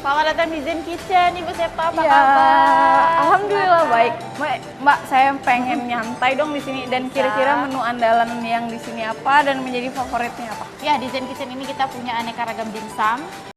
Selamat datang di Zen Kitchen, Ibu Septa, apa Ya, kabar? alhamdulillah Semangat. baik. Mbak, saya pengen nyantai dong di sini dan Bisa. kira-kira menu andalan yang di sini apa dan menjadi favoritnya apa? Ya, di Zen Kitchen ini kita punya aneka ragam dimsum.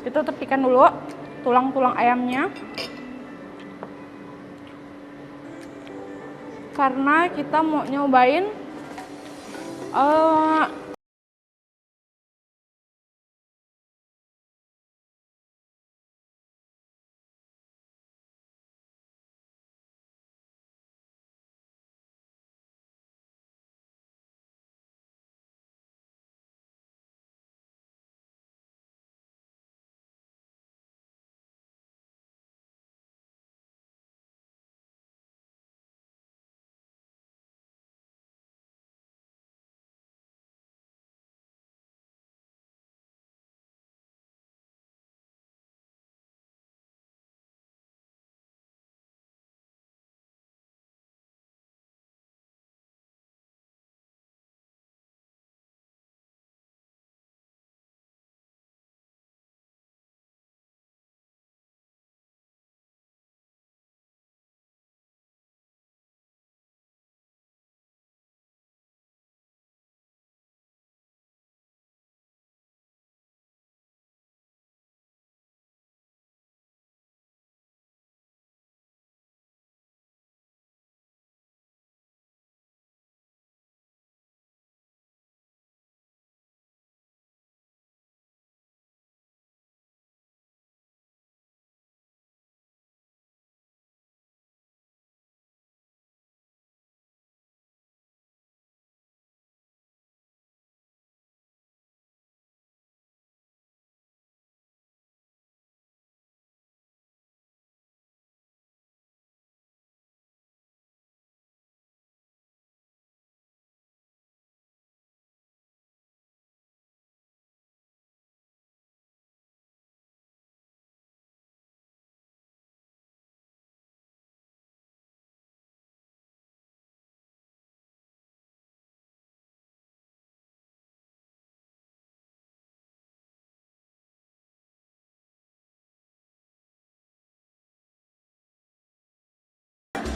Kita tepikan dulu tulang-tulang ayamnya. Karena kita mau nyobain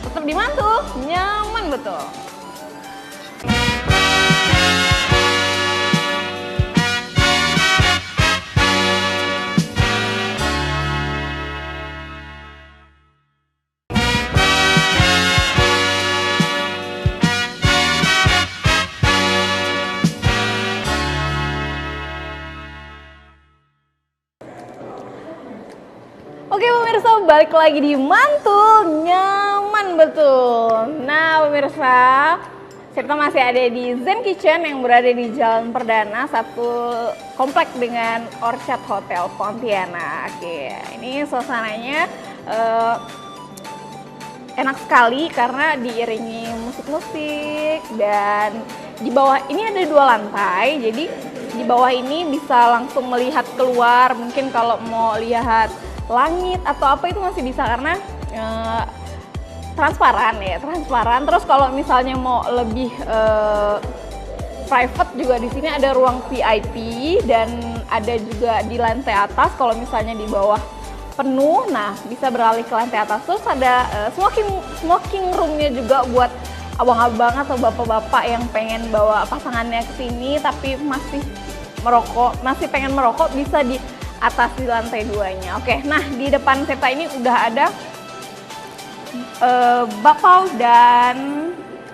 tetap dimantu, nyaman betul. Oke pemirsa, balik lagi di Mantul, nyaman betul. Nah pemirsa, kita masih ada di Zen Kitchen yang berada di Jalan Perdana, satu komplek dengan Orchard Hotel Pontianak. Oke, ini suasananya enak sekali karena diiringi musik-musik, dan di bawah ini ada 2 lantai, jadi di bawah ini bisa langsung melihat keluar. Mungkin kalau mau lihat langit atau apa itu masih bisa karena transparan ya, transparan. Terus kalau misalnya mau lebih private juga di sini ada ruang VIP, dan ada juga di lantai atas. Kalau misalnya di bawah penuh, nah bisa beralih ke lantai atas. Terus ada smoking roomnya juga buat abang-abang atau bapak-bapak yang pengen bawa pasangannya ke sini tapi masih pengen merokok, bisa di atas di lantai 2-nya. Oke, nah di depan Septa ini udah ada bakpao dan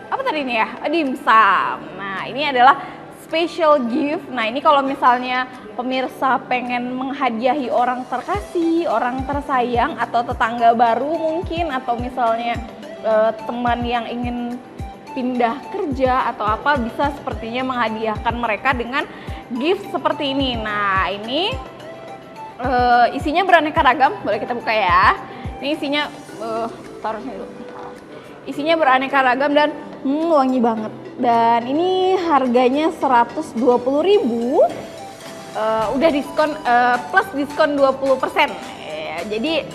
apa tadi ini ya, dimsum. Nah ini adalah special gift. Nah ini kalau misalnya pemirsa pengen menghadiahi orang terkasih, orang tersayang, atau tetangga baru mungkin, atau misalnya teman yang ingin pindah kerja atau apa, bisa sepertinya menghadiahkan mereka dengan gift seperti ini. Nah ini isinya beraneka ragam, boleh kita buka ya. Ini isinya taruh sini dulu. Isinya beraneka ragam dan wangi banget. Dan ini harganya 120.000. Udah diskon plus diskon 20%. Ya, jadi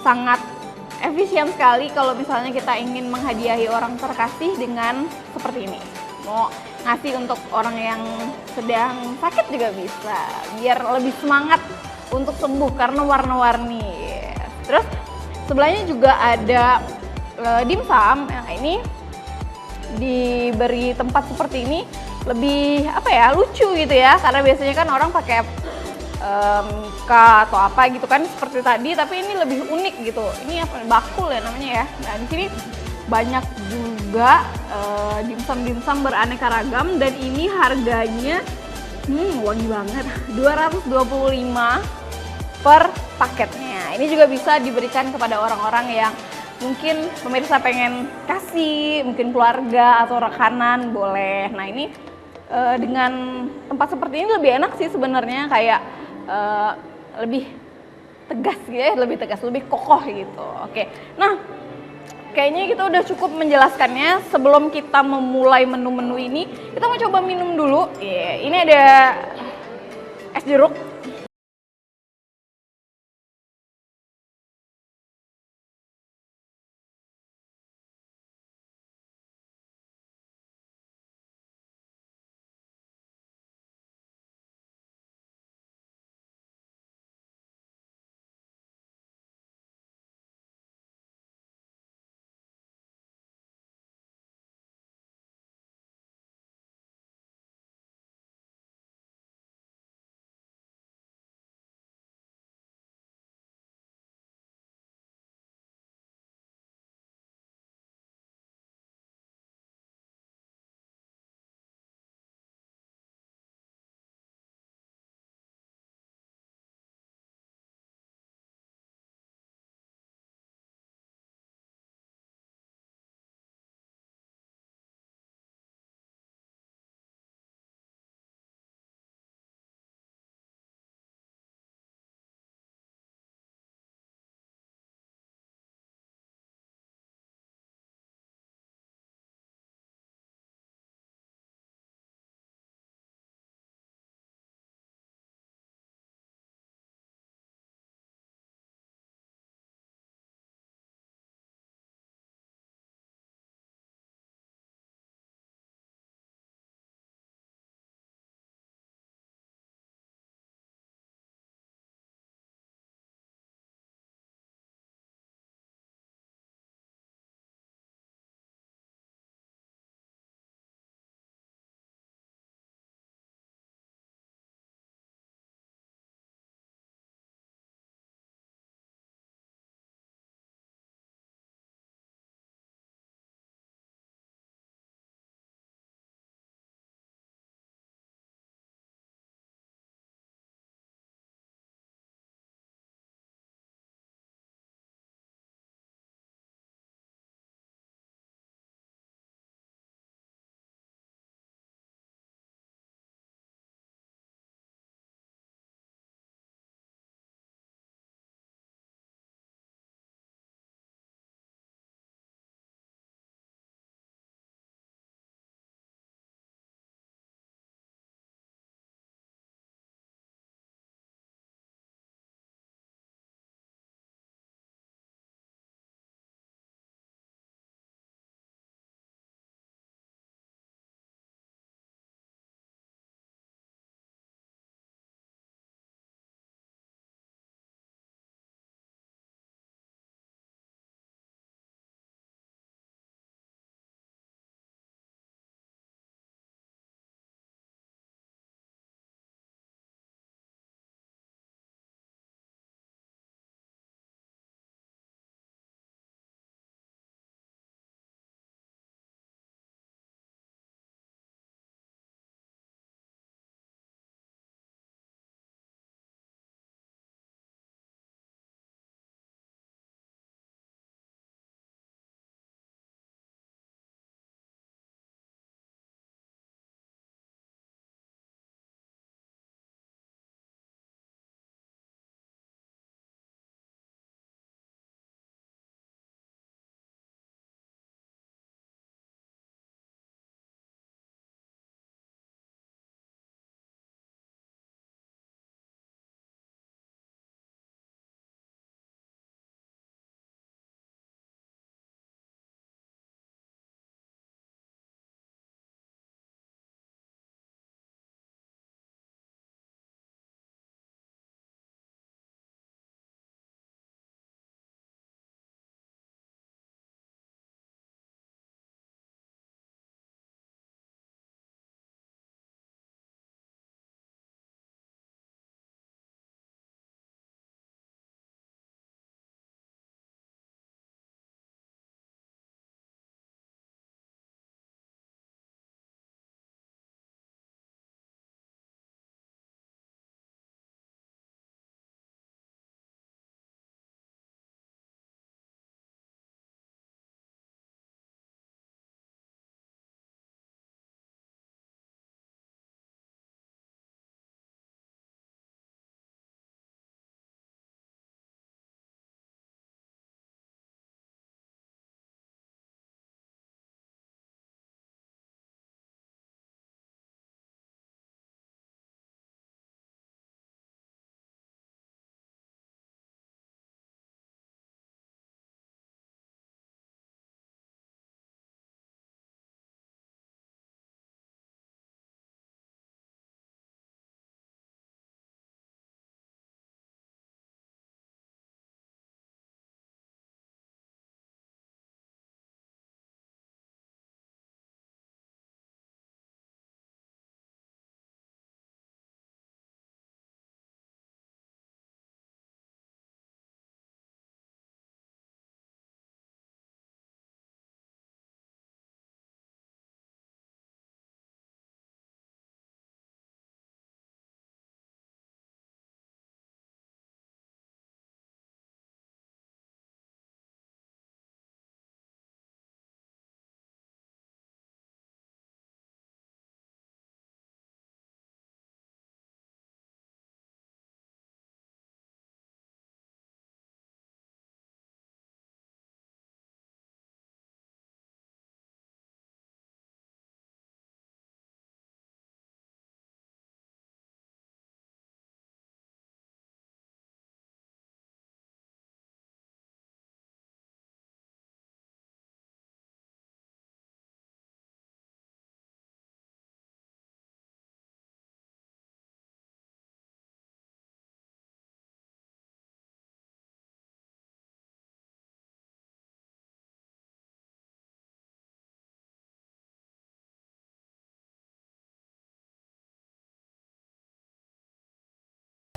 sangat efisien sekali kalau misalnya kita ingin menghadiahi orang terkasih dengan seperti ini. Mau ngasih untuk orang yang sedang sakit juga bisa, biar lebih semangat untuk sembuh karena warna-warni. Terus sebelahnya juga ada dimsum. Yang ini diberi tempat seperti ini lebih apa ya, lucu gitu ya, karena biasanya kan orang pakai Mika atau apa gitu kan seperti tadi, tapi ini lebih unik gitu. Ini apa? Bakul ya namanya ya. Nah di sini banyak juga dimsum-dimsum beraneka ragam dan ini harganya wangi banget, 225 per paketnya. Ini juga bisa diberikan kepada orang-orang yang mungkin pemirsa pengen kasih, mungkin keluarga atau rekanan boleh. Nah ini dengan tempat seperti ini lebih enak sih sebenarnya, kayak lebih tegas gitu ya, lebih kokoh gitu. Oke, nah kayaknya kita udah cukup menjelaskannya. Sebelum kita memulai menu-menu ini, kita mau coba minum dulu. Ini ada es jeruk.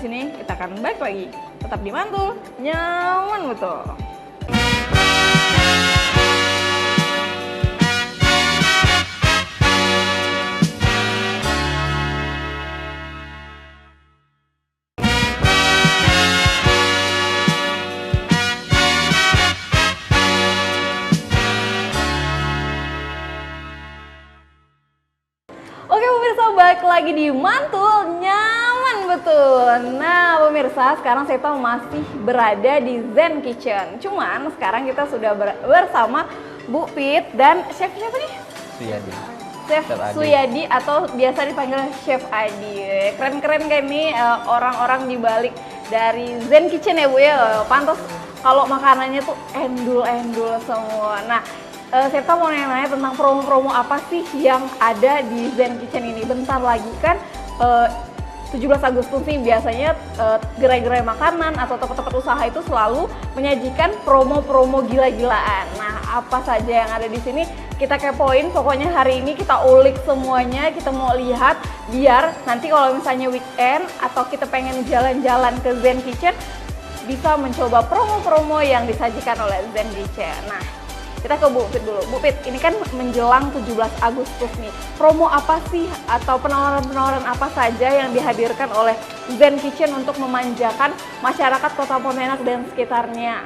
Sini kita akan balik lagi. Tetap di Mantul, nyaman betul. Oke pemirsa, balik lagi di Mantul, nyaman betul. Nah pemirsa, sekarang saya tahu masih berada di Zen Kitchen. Cuman sekarang kita sudah bersama Bu Pit dan chef siapa nih? Suyadi. Chef Adi. Suyadi atau biasa dipanggil Chef Adi. Keren-keren kayak ini orang-orang di balik dari Zen Kitchen ya Bu ya. Pantas kalau makanannya tuh endul-endul semua. Nah, saya mau nanya-nanya tentang promo-promo apa sih yang ada di Zen Kitchen ini. Bentar lagi kan 17 Agustus nih biasanya gerai-gerai makanan atau tempat-tempat usaha itu selalu menyajikan promo-promo gila-gilaan. Nah, apa saja yang ada di sini kita kepoin. Pokoknya hari ini kita ulik semuanya, kita mau lihat biar nanti kalau misalnya weekend atau kita pengen jalan-jalan ke Zen Kitchen bisa mencoba promo-promo yang disajikan oleh Zen Kitchen. Nah, kita ke Bu Pit dulu. Bu Pit, ini kan menjelang 17 Agustus nih. Promo apa sih atau penawaran-penawaran apa saja yang dihadirkan oleh Zen Kitchen untuk memanjakan masyarakat Kota Pontianak dan sekitarnya?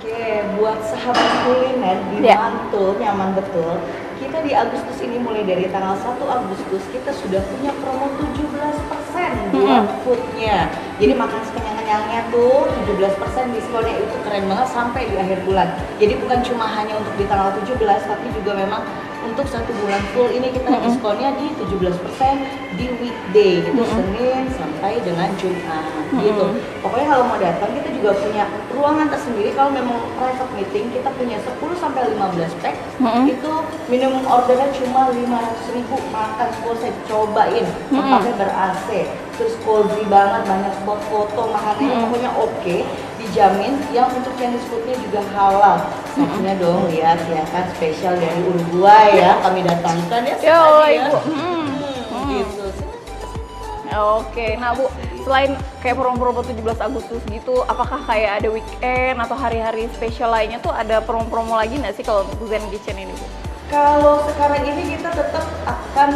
Oke, buat sahabat kuliner di Mantul, nyaman betul. Kita di Agustus ini mulai dari tanggal 1 Agustus kita sudah punya promo 17% buat foodnya. Jadi makan sekenyang-kenyangnya tuh 17% diskonnya itu keren banget sampai di akhir bulan. Jadi bukan cuma hanya untuk di tanggal 17 tapi juga memang untuk 1 bulan full ini kita diskonnya di 17% di weekday itu Senin sampai dengan Jumat gitu. Pokoknya kalau mau datang kita juga punya ruangan tersendiri. Kalau memang private meeting kita punya 10 sampai 15 pack. Itu minimum ordernya cuma 500.000, makan selesai, cobain tempatnya ber-AC, terus cozy banget, banyak spot foto, makanannya pokoknya oke, dijamin. Yang untuk Chinese foodnya juga halal. Satunya dong lihat ya kan spesial dari Uruguay ya kami datangkan ya sekali ya. Gitu. Oke, nah Bu, selain kayak promo-promo 17 Agustus gitu, apakah kayak ada weekend atau hari-hari spesial lainnya tuh ada promo-promo lagi nggak sih kalau untuk Zen Kitchen ini Bu? Kalau sekarang ini kita tetap akan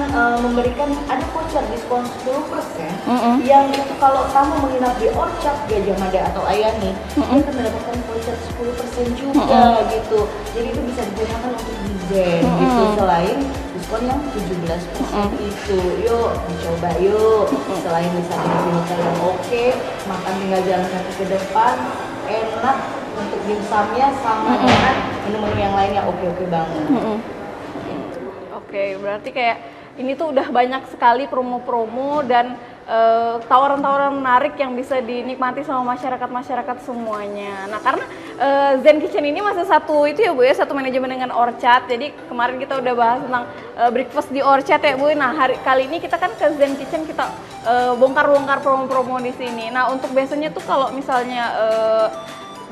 memberikan ada voucher diskon 10% yang itu kalau kamu menginap di Orchard, Gajah Mada atau Ayani kita akan mendapatkan voucher 10% juga gitu. Jadi itu bisa digunakan untuk desain gitu selain diskon yang 17% itu. Yuk dicoba yuk. Selain bisa di hotel yang oke, makan tinggal jalan kaki ke depan, enak untuk dimsumnya sama dengan menu-menu yang lainnya oke-oke banget. Oke, berarti kayak ini tuh udah banyak sekali promo-promo dan tawaran-tawaran menarik yang bisa dinikmati sama masyarakat-masyarakat semuanya. Nah, karena Zen Kitchen ini masih satu itu ya Bu ya, satu manajemen dengan Orchard. Jadi kemarin kita udah bahas tentang breakfast di Orchard ya Bu. Nah, kali ini kita kan ke Zen Kitchen, kita bongkar-bongkar promo-promo di sini. Nah, untuk biasanya tuh kalau misalnya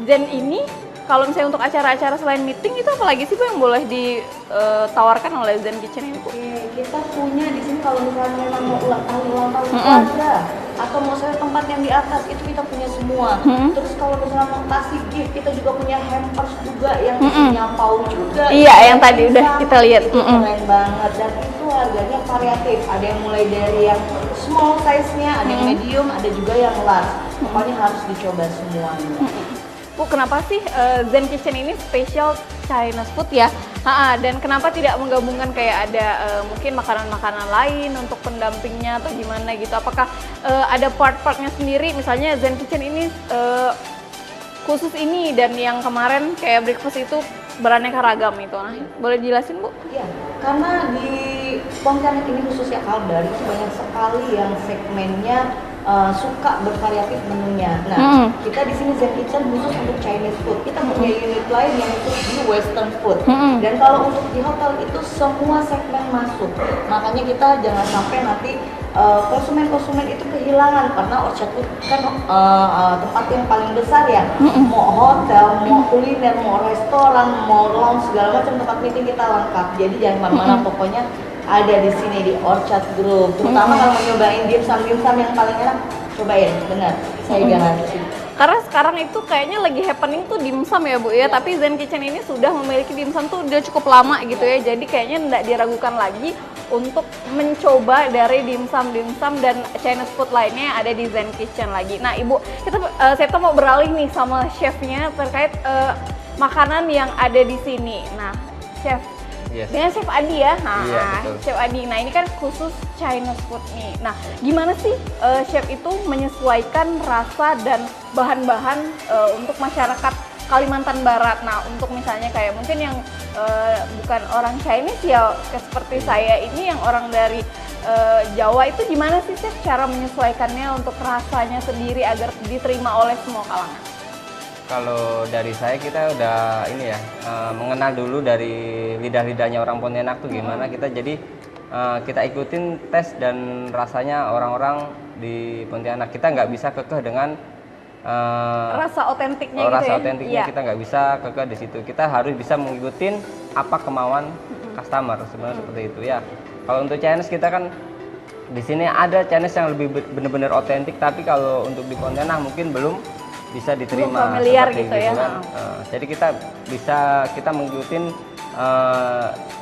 Zen ini, kalau misalnya untuk acara-acara selain meeting itu apalagi sih Bu yang boleh ditawarkan oleh Zen Kitchen ini Bu? Oke, kita punya di sini kalau misalnya memang mau ulang tahun keluarga atau mau saya tempat yang di atas itu kita punya semua. Terus kalau misalnya mau kasih gift kita juga punya hampers juga yang isinya pau juga. Iya, yang tadi udah kita lihat. Itu keren banget dan itu harganya variatif. Ada yang mulai dari yang small size-nya, ada yang medium, ada juga yang large. Pokoknya harus dicoba semuanya. Bu, kenapa sih Zen Kitchen ini spesial Chinese food ya? Dan kenapa tidak menggabungkan kayak ada mungkin makanan-makanan lain untuk pendampingnya atau gimana gitu? Apakah ada part-partnya sendiri? Misalnya Zen Kitchen ini khusus ini dan yang kemarin kayak breakfast itu beraneka ragam itu. Nah, boleh jelasin Bu? Iya, karena di Pontianak ini khususnya Kalbar itu banyak sekali yang segmennya suka bervariatif menunya. Nah, kita di sini Zen Kitchen khusus untuk Chinese food. Kita punya unit lain yang khusus di Western food. Dan kalau untuk di hotel itu semua segmen masuk. Makanya kita jangan sampai nanti konsumen-konsumen itu kehilangan karena Orchard Food kan tempat yang paling besar ya. Mau hotel, mau kuliner, mau restoran, mau lounge segala macam tempat meeting kita lengkap. Jadi jangan kemana-mana, pokoknya ada di sini di Orchard Group. Terutama kalau mau nyobain dimsum yang paling enak Cobain, benar. Saya garansi. Karena sekarang itu kayaknya lagi happening tuh dimsum ya Bu ya, tapi Zen Kitchen ini sudah memiliki dimsum tuh udah cukup lama gitu ya, jadi kayaknya nggak diragukan lagi untuk mencoba dari dimsum dan Chinese food lainnya yang ada di Zen Kitchen lagi. Nah Ibu, saya mau beralih nih sama chefnya terkait makanan yang ada di sini. Nah chef, Yes. dengan Chef Adi ya, nah Iya, betul. Chef Adi, nah ini kan khusus Chinese food nih. Nah gimana sih chef itu menyesuaikan rasa dan bahan-bahan untuk masyarakat Kalimantan Barat? Nah untuk misalnya kayak mungkin yang bukan orang Chinese ya seperti saya ini yang orang dari Jawa, itu gimana sih chef cara menyesuaikannya untuk rasanya sendiri agar diterima oleh semua kalangan? Kalau dari saya, kita udah ini ya, mengenal dulu dari lidah-lidahnya orang Pontianak tuh gimana. Kita jadi kita ikutin tes dan rasanya orang-orang di Pontianak. Kita nggak bisa kekeh dengan Rasa otentiknya gitu rasa ya? otentiknya. Iya. Kita nggak bisa kekeh di situ. Kita harus bisa mengikutin apa kemauan customer, sebenarnya seperti itu ya. Kalau untuk Chinese, kita kan di sini ada Chinese yang lebih benar-benar otentik, tapi kalau untuk di Pontianak mungkin belum bisa diterima, belum familiar seperti gitu ya. kan. Jadi kita mengikuti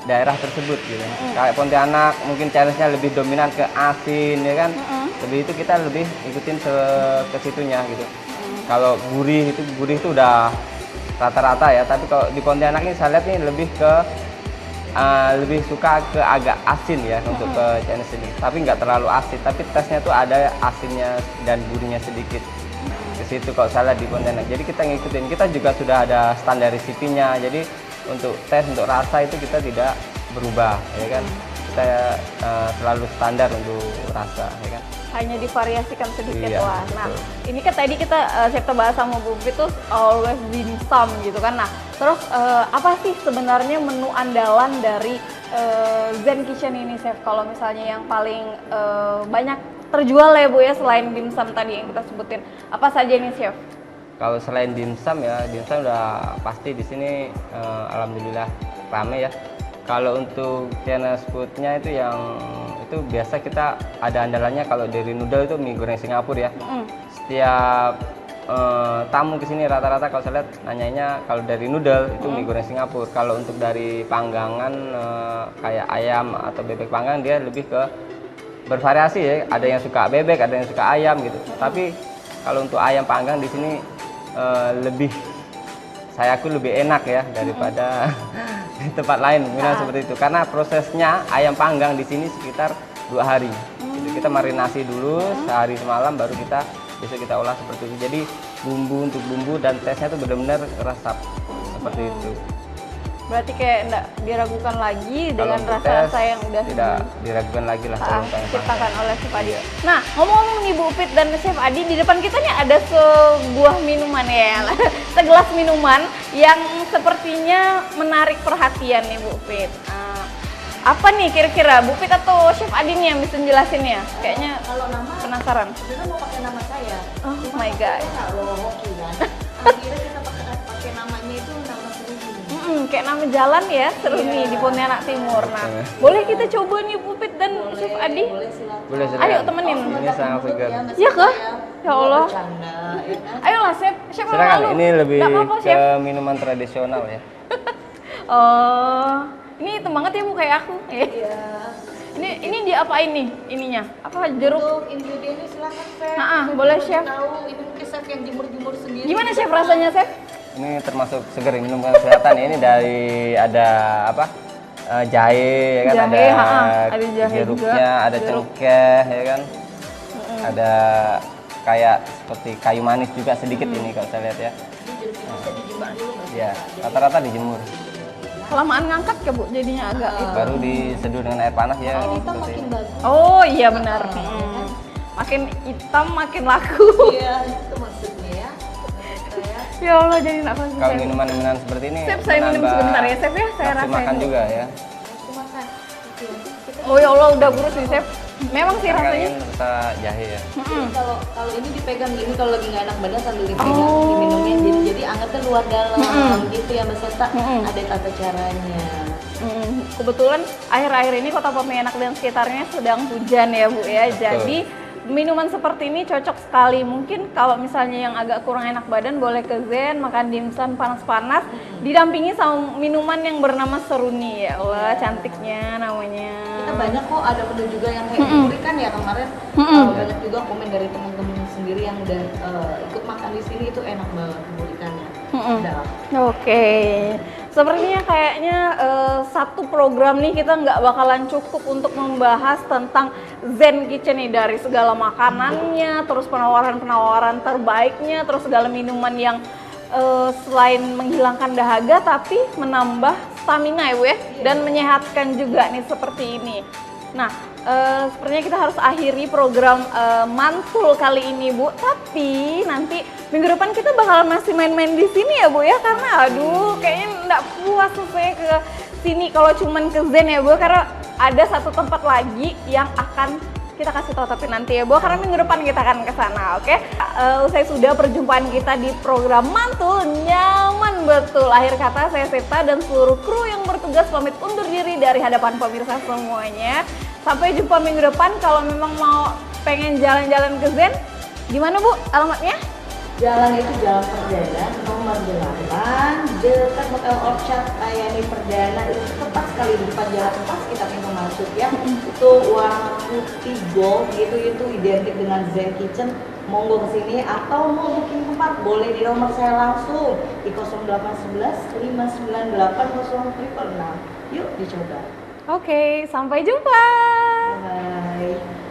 daerah tersebut gitu. Kayak Pontianak mungkin Chinese-nya lebih dominan ke asin ya kan. Lebih itu kita lebih ikutin ke situnya gitu. Kalau gurih itu udah rata-rata ya, tapi kalau di Pontianak ini saya lihat nih lebih suka ke agak asin ya untuk ke Chinese ini. Tapi nggak terlalu asin, tapi tesnya tuh ada asinnya dan gurihnya sedikit. Ke situ kalau salah di Pontianak. Jadi kita ngikutin, kita juga sudah ada standar resipinya. Jadi untuk tes, untuk rasa itu kita tidak berubah ya kan. Kita selalu standar untuk rasa ya kan. Hanya divariasikan sedikit. Iya, Wah. Nah, betul. ini kan tadi kita saya bahas sama Bu Pit tuh always dimsum gitu kan. Nah, terus apa sih sebenarnya menu andalan dari Zen Kitchen ini, Chef? Kalau misalnya yang paling banyak terjual ya Bu ya, selain dimsum tadi yang kita sebutin, apa saja nih Chef? Kalau selain dimsum ya, dimsum udah pasti di sini alhamdulillah rame ya. Kalau untuk Chinese foodnya itu biasa kita ada andalannya. Kalau dari noodle itu mie goreng Singapura ya. Setiap tamu kesini rata-rata kalau saya lihat nanyanya kalau dari noodle itu mie goreng Singapura. Kalau untuk dari panggangan kayak ayam atau bebek panggang, dia lebih ke bervariasi ya. Ada yang suka bebek, ada yang suka ayam gitu. Tapi kalau untuk ayam panggang di sini saya aku lebih enak ya daripada di tempat lain mungkin seperti itu. Karena prosesnya ayam panggang di sini sekitar 2 hari. Gitu. Kita marinasi dulu sehari semalam, baru besok kita olah seperti itu. Jadi untuk bumbu dan tesnya itu benar-benar resap seperti itu. Berarti kayak enggak diragukan lagi dengan Kalau untuk rasa-rasa tes, yang udah tidak diragukan lagi lah kalau untuk ayam diciptakan panggang. oleh Chef Adi. Iya. Nah, ngomong-ngomong nih Bu Pit dan Chef Adi, di depan kita nih ada sebuah minuman ya, segelas minuman yang sepertinya menarik perhatian nih Bu Pit. Apa nih kira-kira Bu Pit atau Chef Adi nih yang bisa jelasinnya? Kayaknya Kalau nama penasaran. sebenarnya mau pakai nama saya. Oh my god. Kalau hoki kan. Akhirnya kita pakai namanya itu nama Seruni. Kayak nama jalan ya, Seruni di Pontianak Timur. Nah, boleh kita coba nih Bu Pit dan Chef Adi? Boleh silakan. Boleh Ayo temenin. Ini sangat segar. Iya kah? Ya Allah. Bercanda, ya kan? Ayolah Chef, Chef Silakan, malu. ini lebih Nggak apa-apa, ke Chef. minuman tradisional ya. Ini hitam banget ya Bu kayak aku. Iya. Ini diapain nih ininya? Apa jeruk? Untuk ingredientnya silakan Chef. Boleh Boleh Chef. Tahu ini mungkin Chef yang jemur-jemur sendiri. Gimana Chef rasanya Chef? Ini termasuk segar, minum kesehatan. Ini dari ada apa? Jahe ya kan, Jahe, ada ada jahe jeruknya, juga, ada jeruk. cengkeh ya kan. Ada kayak seperti kayu manis juga sedikit ini kalau saya lihat ya. Bisa dijemur dulu nggak sih? Ya, rata-rata dijemur. Kelamaan ngangkat ya Bu, jadinya agak itu. Baru diseduh dengan air panas ya. Ini seperti makin ini. bagus. Oh iya benar. Makin hitam makin laku. Iya, itu maksudnya ya. Ternyata ya. Ya Allah, jadi nggak konsen. Kalau minuman-minuman seperti ini Chef, saya minum menambah sebentar ya Chef ya, saya nafsu rasain makan dulu. juga ya. Langsung makan. Oke. Kita Oh ya Allah, udah gurus nih Chef. Memang sih Karena rasanya. ini rasa jahe ya. Jadi kalau ini dipegang gini, kalau lagi nggak enak badan sambil dipegang Oh. diminumnya, jadi angetnya luar dalam gitu ya Mbak Seta. Ada tata caranya. Kebetulan akhir-akhir ini Kota Pontianak dan sekitarnya sedang hujan ya Bu ya. Jadi minuman seperti ini cocok sekali. Mungkin kalau misalnya yang agak kurang enak badan boleh ke Zen makan dimsum panas-panas didampingi sama minuman yang bernama seruni. Ya Allah, cantiknya namanya. Kita banyak kok ada menu juga yang kayak diberikan ya kemarin. Banyak juga komen dari teman-teman sendiri yang udah ikut makan di sini itu enak banget burikannya. Oke, sepertinya kayaknya satu program nih kita nggak bakalan cukup untuk membahas tentang Zen Kitchen nih, dari segala makanannya, terus penawaran-penawaran terbaiknya, terus segala minuman yang selain menghilangkan dahaga tapi menambah stamina ya Bu ya, dan menyehatkan juga nih seperti ini. Nah, sepertinya kita harus akhiri program mantul kali ini Bu, tapi nanti minggu depan kita bakalan masih main-main di sini ya Bu ya, karena aduh kayaknya nggak puas saya ke sini kalau cuman ke Zen ya Bu, karena ada satu tempat lagi yang akan kita kasih tahu tapi nanti ya Bu, karena minggu depan kita akan ke sana, oke? Usai sudah perjumpaan kita di program mantul nyaman betul. Akhir kata saya Seta dan seluruh kru yang bertugas pamit undur diri dari hadapan pemirsa semuanya. Sampai jumpa minggu depan. Kalau memang mau pengen jalan-jalan ke Zen, gimana Bu alamatnya? Jalan itu Jalan Perdana nomor 8 dekat Hotel Orchard Ayani Perdana, itu tepat sekali di depan jalan pas kita pintu masuk ya. Itu warna putih gold gitu, itu identik dengan Zen Kitchen. Monggo ke sini atau mau booking tempat boleh di nomor saya langsung di 0811 598 0666. Yuk dicoba. Oke, sampai jumpa. Bye.